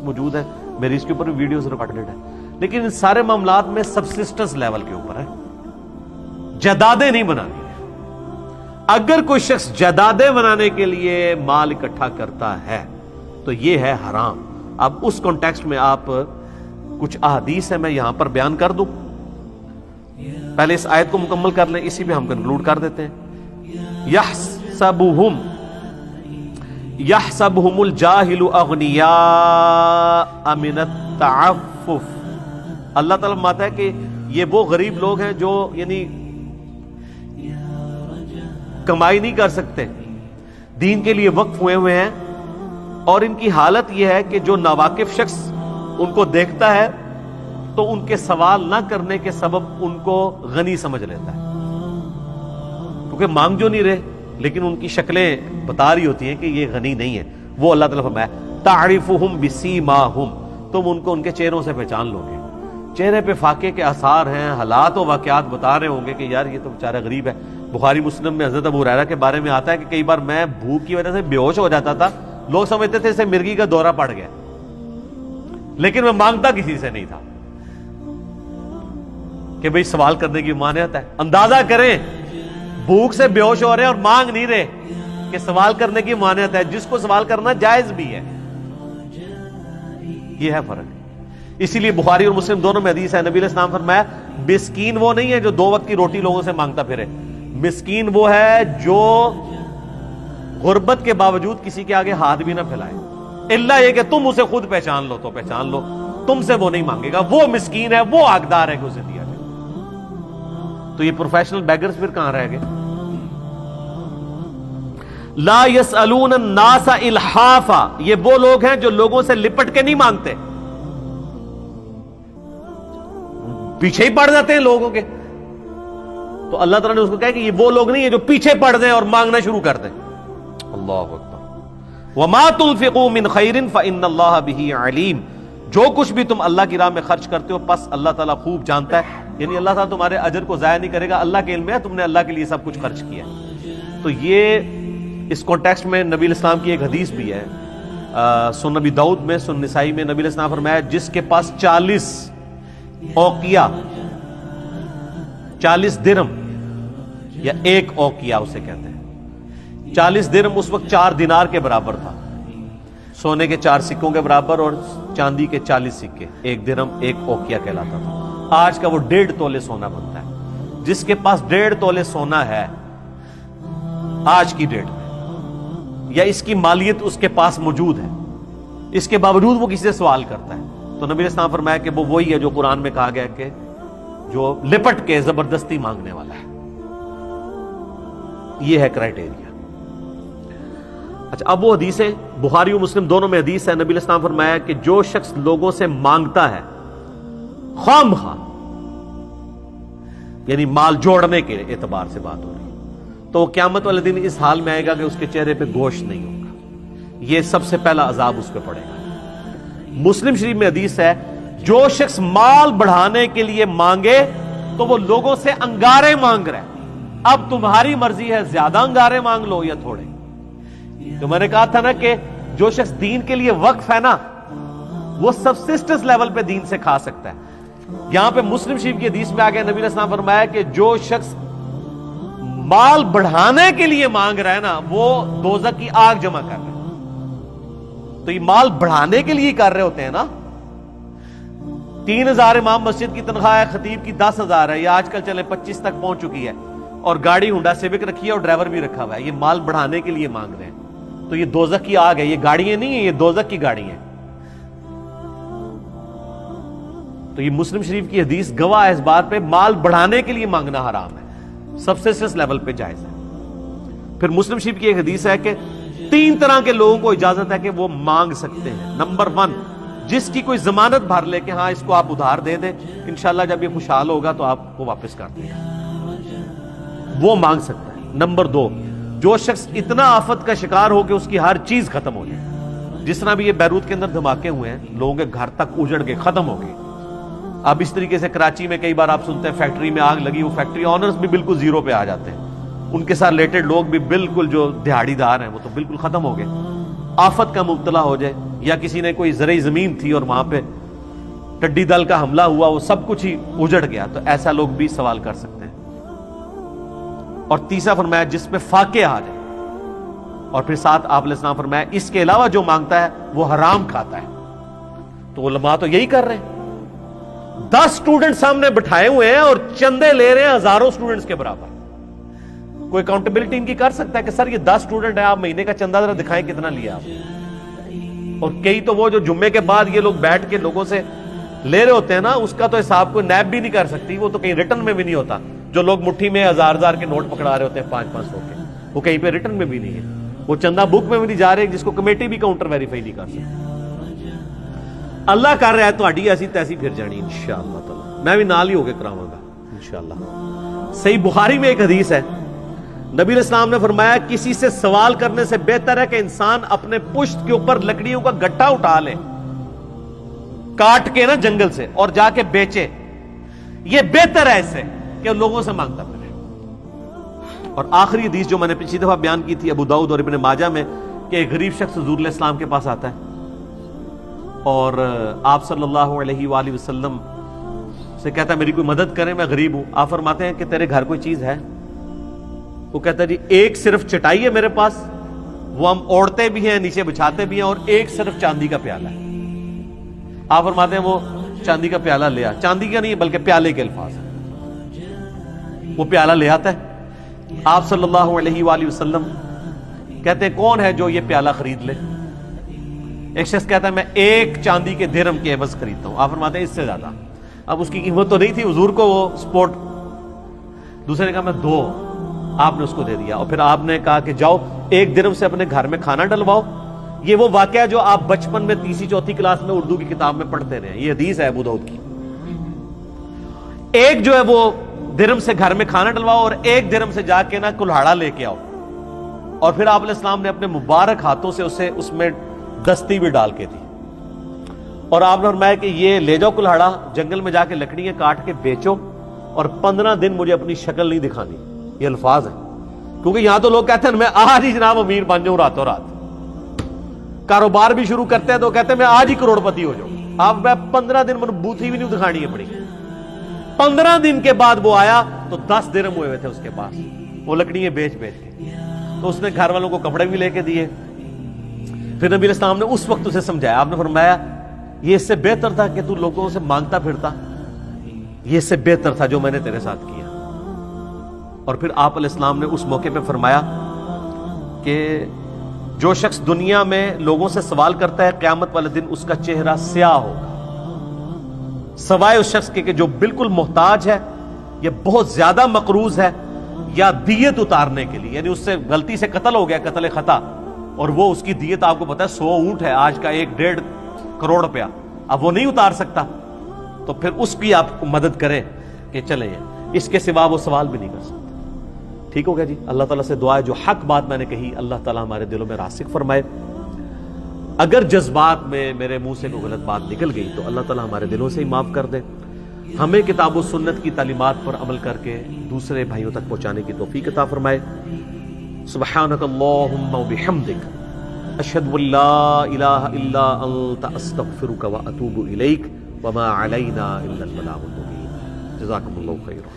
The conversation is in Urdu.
موجود ہیں، میری اس کے اوپر بھی ویڈیوز ریکارڈڈ ہے، لیکن ان سارے معاملات میں سبسسٹنس لیول کے اوپر ہے، جائیدادیں نہیں بنانی۔ اگر کوئی شخص جائیدادیں بنانے کے لیے مال اکٹھا کرتا ہے تو یہ ہے حرام۔ اب اس کانٹیکسٹ میں آپ کچھ احادیث ہیں میں یہاں پر بیان کر دوں، پہلے اس آیت کو مکمل کر لیں، اسی پہ ہم کنکلوڈ کر دیتے ہیں۔ یحسبہم الجاہل اغنیاء من التعفف، اللہ تعالیٰ فرماتا ہے کہ یہ وہ غریب لوگ ہیں جو یعنی کمائی نہیں کر سکتے، دین کے لیے وقف ہوئے ہوئے ہیں، اور ان کی حالت یہ ہے کہ جو ناواقف شخص ان کو دیکھتا ہے تو ان کے سوال نہ کرنے کے سبب ان کو غنی سمجھ لیتا ہے، کیونکہ مانگ جو نہیں رہے لیکن ان کی شکلیں بتا رہی ہوتی ہیں کہ یہ غنی نہیں ہے۔ وہ اللہ تعالیٰ فرمایا تعرفہم بسیماہم، تم ان کو ان کے چہروں سے پہچان لو گے، چہرے پہ فاقے کے آثار ہیں، حالات و واقعات بتا رہے ہوں گے کہ یار یہ تو بیچارہ غریب ہے۔ بخاری مسلم میں حضرت ابو ہریرہ کے بارے میں آتا ہے کہ کئی بار میں بھوک کی وجہ سے بے ہوش ہو جاتا تھا، لوگ سمجھتے تھے اسے مرگی کا دورہ پڑ گیا، لیکن میں مانگتا کسی سے نہیں تھا کہ بھئی سوال کرنے کی مانعت ہے۔ اندازہ کریں بھوک سے بے ہوش ہو رہے ہیں اور مانگ نہیں رہے کہ سوال کرنے کی مانعت ہے، جس کو سوال کرنا جائز بھی ہے۔ یہ ہے فرق۔ اسی لیے بخاری اور مسلم دونوں میں حدیث ہے، نبی علیہ السلام فرمایا مسکین وہ نہیں ہے جو 2 وقت کی روٹی لوگوں سے مانگتا پھرے، مسکین وہ ہے جو غربت کے باوجود کسی کے آگے ہاتھ بھی نہ پھیلائے، الا یہ کہ تم اسے خود پہچان لو تو پہچان لو، تم سے وہ نہیں مانگے گا، وہ مسکین ہے، وہ حقدار ہے کہ اسے دیا جائے۔ تو یہ پروفیشنل بیگرز پھر کہاں رہ گئے؟ لا يسألون الناس الحافا، یہ وہ لوگ ہیں جو لوگوں سے لپٹ کے نہیں مانگتے، پیچھے ہی پڑ جاتے ہیں لوگوں کے۔ تو اللہ تعالیٰ نے اس کو کہا کہ یہ وہ لوگ نہیں ہیں جو پیچھے پڑ دیں اور مانگنا شروع کر دیں۔ اللہ اکبر۔ وما تنفقوا من خیر فإن اللہ بہ علیم، جو کچھ بھی تم اللہ کی راہ میں خرچ کرتے ہو پس اللہ تعالیٰ خوب جانتا ہے، یعنی اللہ تعالیٰ تمہارے اجر کو ضائع نہیں کرے گا، اللہ کے علم ہے تم نے اللہ کے لیے سب کچھ خرچ کیا۔ تو یہ اس کانٹیکسٹ میں نبی علیہ السلام کی ایک حدیث بھی ہے، سنن نبی داؤد میں، سنن نسائی میں، نبی علیہ السلام فرمایا جس کے پاس 40 اوقیہ، 40 درہم یا 1 اوقیہ اسے کہتے ہیں، 40 درہم اس وقت 4 دینار کے برابر تھا، سونے کے 4 سکوں کے برابر اور چاندی کے 40 سکے، 1 درہم 1 اوقیہ کہلاتا تھا۔ آج کا وہ 1.5 تولے سونا بنتا ہے۔ جس کے پاس 1.5 تولے سونا ہے آج کی ڈیٹ میں، یا اس کی مالیت اس کے پاس موجود ہے، اس کے باوجود وہ کسی سے سوال کرتا ہے، تو نبی علیہ السلام فرمایا کہ وہ وہی ہے جو قرآن میں کہا گیا کہ جو لپٹ کے زبردستی مانگنے والا ہے۔ یہ ہے کرائٹیریا۔ اچھا، اب وہ حدیثیں بخاری و مسلم دونوں میں حدیث ہے، نبی علیہ السلام فرمایا کہ جو شخص لوگوں سے مانگتا ہے خام خواہ، یعنی مال جوڑنے کے اعتبار سے بات ہو رہی ہے، تو وہ قیامت والے دن اس حال میں آئے گا کہ اس کے چہرے پہ گوشت نہیں ہوگا، یہ سب سے پہلا عذاب اس پہ پڑے گا۔ مسلم شریف میں حدیث ہے جو شخص مال بڑھانے کے لیے مانگے تو وہ لوگوں سے انگارے مانگ رہا ہے، اب تمہاری مرضی ہے زیادہ انگارے مانگ لو یا تھوڑے۔ تو میں نے کہا تھا نا کہ جو شخص دین کے لیے وقف ہے نا وہ سبسسٹنس لیول پہ دین سے کھا سکتا ہے۔ یہاں پہ مسلم شریف کی حدیث میں آگے نبی علیہ السلام فرمایا کہ جو شخص مال بڑھانے کے لیے مانگ رہا ہے نا وہ دوزخ کی آگ جمع کر رہا ہے۔ تو یہ مال بڑھانے کے لیے کر رہے ہوتے ہیں نا۔ 3000 امام مسجد کی تنخواہ ہے، خطیب کی 10,000 ہے، یہ آج کل چلے 25 تک پہنچ چکی ہے، اور گاڑی ہونڈا سیوک رکھی ہے اور ڈرائیور بھی رکھا ہوا ہے، یہ مال بڑھانے کے لیے مانگ رہے ہیں۔ تو یہ دوزخ کی آگ ہے، یہ گاڑیاں نہیں ہیں، یہ دوزخ کی گاڑی ہیں۔ تو یہ مسلم شریف کی حدیث گواہ ہے اس بات پہ مال بڑھانے کے لیے مانگنا حرام ہے، سبسسٹنس لیول پہ جائز ہے۔ پھر مسلم شریف کی ایک حدیث ہے کہ 3 طرح کے لوگوں کو اجازت ہے کہ وہ مانگ سکتے ہیں۔ نمبر 1، جس کی کوئی ضمانت بھر لے کہ ہاں اس کو آپ ادھار دے دیں، انشاءاللہ جب یہ خوشحال ہوگا تو آپ کو واپس کر دیں گا، وہ مانگ سکتا ہے۔ نمبر 2، جو شخص اتنا آفت کا شکار ہو کہ اس کی ہر چیز ختم ہو جائے، جس طرح بھی یہ بیروت کے اندر دھماکے ہوئے ہیں، لوگوں کے گھر تک اجڑ گئے، ختم ہو گئے۔ اب اس طریقے سے کراچی میں کئی بار آپ سنتے ہیں فیکٹری میں آگ لگی، وہ فیکٹری آنرز بھی بالکل زیرو پہ آ جاتے ہیں، ان کے ساتھ ریلیٹڈ لوگ بھی بالکل جو دہاڑی دار ہیں وہ تو بالکل ختم ہو گئے۔ آفت کا مبتلا ہو جائے یا کسی نے کوئی زرعی زمین تھی اور وہاں پہ ٹڈی دل کا حملہ ہوا، وہ سب کچھ ہی اجڑ گیا، تو ایسا لوگ بھی سوال کر سکتے ہیں۔ اور تیسرا فرمایا جس پہ فاقے آ جائے، اور پھر ساتھ آپ علیہ السلام فرمایا اس کے علاوہ جو مانگتا ہے وہ حرام کھاتا ہے۔ تو علماء تو یہی کر رہے ہیں، 10 اسٹوڈنٹ سامنے بٹھائے ہوئے ہیں اور چندے لے رہے ہیں ہزاروں اسٹوڈنٹس کے برابر۔ کوئی اکاؤنٹیبلٹی ان کی کر سکتا ہے کہ سر یہ 10 اسٹوڈنٹ ہیں، آپ مہینے کا چندہ ذرا دکھائیں کتنا لیا آپ؟ اور کئی تو وہ جو جمعے کے بعد یہ لوگ بیٹھ کے لوگوں سے لے رہے ہوتے ہیں نا، اس کا تو حساب کوئی نیب بھی نہیں کر سکتی، وہ تو کہیں ریٹن میں بھی نہیں ہوتا۔ جو لوگ مٹھی میں 1000 کے نوٹ پکڑا رہے ہوتے ہیں 500 کے، وہ کہیں پہ ریٹن میں بھی نہیں ہے، وہ چندہ بک میں بھی نہیں جا رہے، جس کو کمیٹی بھی کاؤنٹر ویریفائی نہیں کر سکتی۔ اللہ کر رہا ہے تو ہڈی ایسی تیسی پھر جانی انشاءاللہ تعالی، میں بھی نال ہی ہو کے کراؤں گا انشاءاللہ۔ صحیح بخاری میں ایک حدیث ہے، نبی علیہ السلام نے فرمایا کسی سے سوال کرنے سے بہتر ہے کہ انسان اپنے پشت کے اوپر لکڑیوں کا گٹھا اٹھا لے، کاٹ کے نا جنگل سے، اور جا کے بیچے، یہ بہتر ہے اس سے کہ لوگوں سے مانگتا پھرے۔ اور آخری حدیث جو میں نے پچھلی دفعہ بیان کی تھی ابو داؤد اور ابن ماجہ میں، کہ ایک غریب شخص حضور علیہ السلام کے پاس آتا ہے اور آپ صلی اللہ علیہ وآلہ وسلم سے کہتا ہے میری کوئی مدد کرے، میں غریب ہوں۔ آپ فرماتے ہیں کہ تیرے گھر کوئی چیز ہے؟ وہ کہتا ہے جی ایک صرف چٹائی ہے میرے پاس، وہ ہم اوڑھتے بھی ہیں، نیچے بچھاتے بھی ہیں، اور ایک صرف چاندی کا پیالہ ہے۔ آپ فرماتے ہیں وہ چاندی کا پیالہ لیا، چاندی کا نہیں بلکہ پیالے کے الفاظ ہیں، وہ پیالہ لے آتا ہے۔ آپ صلی اللہ علیہ وآلہ وسلم کہتے ہیں کون ہے جو یہ پیالہ خرید لے؟ ایک شخص کہتا ہے میں ایک چاندی کے درہم کے عوض خریدتا ہوں۔ آپ فرماتے ہیں اس سے زیادہ، اب اس کی قیمت تو نہیں تھی حضور کو وہ سپورٹ۔ دوسرے نے کہا میں 2، آپ نے اس کو دے دیا، اور پھر آپ نے کہا کہ جاؤ 1 درہم سے اپنے گھر میں کھانا ڈلواؤ۔ یہ وہ واقعہ جو آپ بچپن میں 3ری 4تھی کلاس میں اردو کی کتاب میں پڑھتے رہے ہیں، یہ حدیث ہے ابو داؤد کی۔ ایک جو ہے وہ درہم سے گھر میں کھانا ڈلواؤ، اور 1 درہم سے جا کے نا کلہاڑا لے کے آؤ۔ اور پھر آپ علیہ السلام نے اپنے مبارک ہاتھوں سے اسے اس میں دستی بھی ڈال کے دی، اور آپ نے فرمایا کہ یہ لے جاؤ کلہاڑا، جنگل میں جا کے لکڑیاں کاٹ کے بیچو، اور 15 دن مجھے اپنی شکل نہیں دکھانی۔ یہ الفاظ ہیں، کیونکہ یہاں تو لوگ کہتے ہیں میں آج ہی جناب امیر بن جاؤں راتوں رات، کاروبار بھی شروع کرتے ہیں تو کہتے ہیں میں آج ہی کروڑ پتی ہو جاؤں۔ آپ میں 15 دن من بوتھی بھی نہیں دکھانی ہے پڑی۔ 15 دن کے بعد وہ آیا تو 10 درہم ہوئے ہوئے تھے اس کے پاس، وہ لکڑیاں بیچ کے، تو اس نے گھر والوں کو کپڑے بھی لے کے دیے۔ پھر نبی علیہ السلام نے اس وقت اسے سمجھایا، آپ نے فرمایا یہ اس سے بہتر تھا کہ تو لوگوں سے مانگتا پھرتا، یہ اس سے بہتر تھا جو میں نے تیرے ساتھ کیا۔ اور پھر آپ علیہ السلام نے اس موقع پہ فرمایا کہ جو شخص دنیا میں لوگوں سے سوال کرتا ہے قیامت والے دن اس کا چہرہ سیاہ ہوگا، سوائے اس شخص کے کہ جو بالکل محتاج ہے، یا بہت زیادہ مقروض ہے، یا دیت اتارنے کے لیے، یعنی اس سے غلطی سے قتل ہو گیا، قتل خطا، اور وہ اس کی دیت آپ کو پتا ہے 100 اونٹ ہے آج کا، 1.5 کروڑ روپیہ، اب وہ نہیں اتار سکتا، تو پھر اس کی آپ کو مدد کرے کہ چلے، اس کے سوا وہ سوال بھی نہیں کر سکتا۔ ٹھیک ہو گیا جی؟ اللہ تعالیٰ سے دعا ہے جو حق بات میں نے کہی اللہ تعالیٰ ہمارے دلوں میں راسخ فرمائے۔ اگر جذبات میں میرے منہ سے کوئی غلط بات نکل گئی تو اللہ تعالیٰ ہمارے دلوں سے ہی معاف کر دے، ہمیں کتاب و سنت کی تعلیمات پر عمل کر کے دوسرے بھائیوں تک پہنچانے کی توفیق عطا فرمائے۔ سبحانک اللہم و بحمدک، اشہد ان لا الہ الا انت، استغفرک و اتوب الیک، وما علینا الا البلاغ المبین۔ جزاکم اللہ خیرا۔